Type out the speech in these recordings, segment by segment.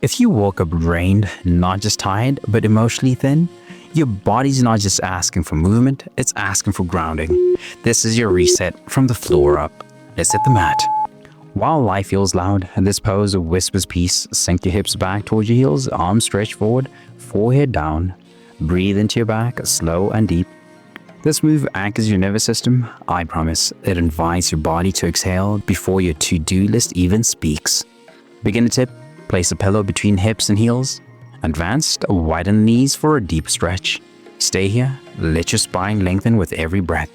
If you woke up drained, not just tired, but emotionally thin, your body's not just asking for movement, it's asking for grounding. This is your reset from the floor up. Let's hit the mat. While life feels loud, this pose whispers peace. Sink your hips back towards your heels, arms stretched forward, forehead down. Breathe into your back, slow and deep. This move anchors your nervous system. I promise, it invites your body to exhale before your to-do list even speaks. Beginner tip, place a pillow between hips and heels. Advanced, widen the knees for a deep stretch. Stay here, let your spine lengthen with every breath.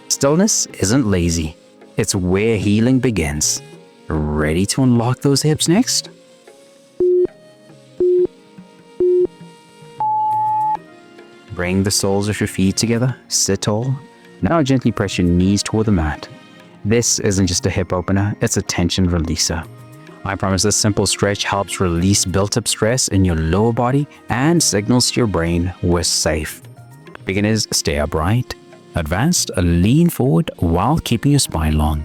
Stillness isn't lazy, it's where healing begins. Ready to unlock those hips next? Bring the soles of your feet together, sit tall. Now gently press your knees toward the mat. This isn't just a hip opener, it's a tension releaser. I promise this simple stretch helps release built-up stress in your lower body and signals to your brain we're safe. Beginners, stay upright. Advanced, lean forward while keeping your spine long.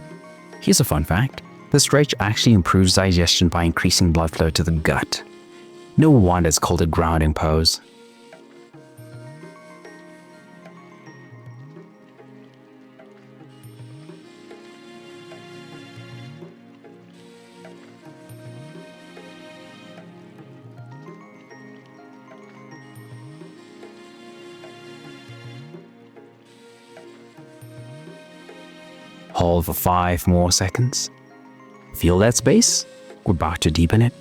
Here's a fun fact. The stretch actually improves digestion by increasing blood flow to the gut. No wonder it's called a grounding pose. Hold for 5 more seconds. Feel that space? We're about to deepen it.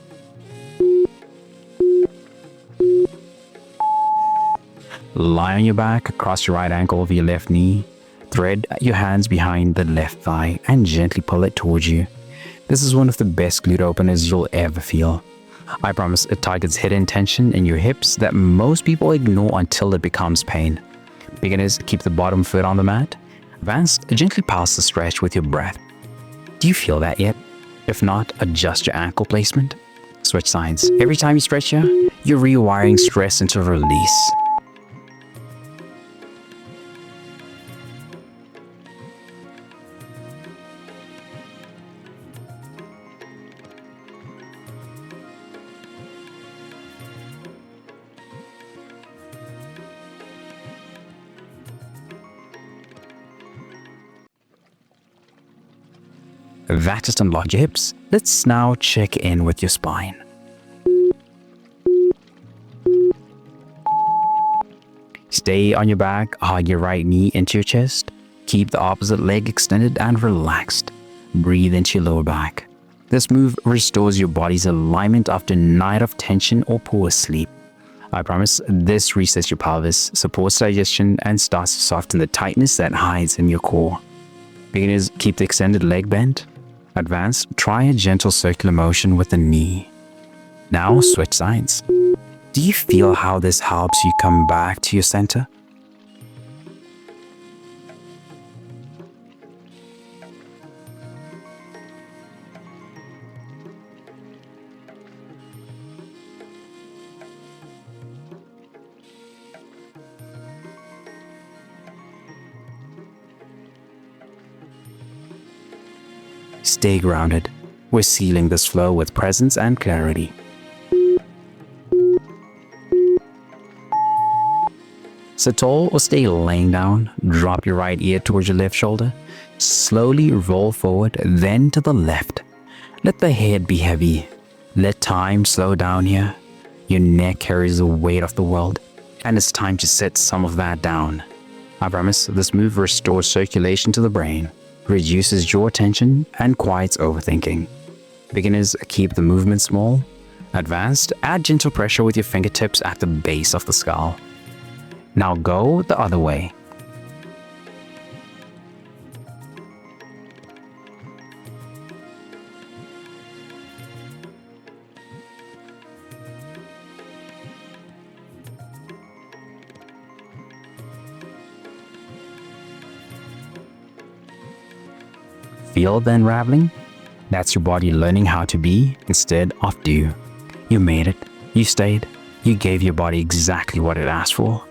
Lie on your back, cross your right ankle over your left knee. Thread your hands behind the left thigh and gently pull it towards you. This is one of the best glute openers you'll ever feel. I promise it targets hidden tension in your hips that most people ignore until it becomes pain. Beginners, keep the bottom foot on the mat. Advanced, gently pulse the stretch with your breath. Do you feel that yet? If not, adjust your ankle placement. Switch sides. Every time you stretch here, you're rewiring stress into release. That just unlocked your hips. Let's now check in with your spine. Stay on your back, hug your right knee into your chest. Keep the opposite leg extended and relaxed. Breathe into your lower back. This move restores your body's alignment after a night of tension or poor sleep. I promise this resets your pelvis, supports digestion, and starts to soften the tightness that hides in your core. Beginners, keep the extended leg bent. Advanced, try a gentle circular motion with the knee. Now switch sides. Do you feel how this helps you come back to your center? Stay grounded. We're sealing this flow with presence and clarity. Sit tall or stay laying down. Drop your right ear towards your left shoulder. Slowly roll forward, then to the left. Let the head be heavy. Let time slow down here. Your neck carries the weight of the world, and it's time to set some of that down. I promise this move restores circulation to the brain, reduces jaw tension, and quiets overthinking. Beginners, keep the movement small. Advanced, add gentle pressure with your fingertips at the base of the skull. Now go the other way. Feel the unraveling? That's your body learning how to be instead of do. You made it. You stayed. You gave your body exactly what it asked for.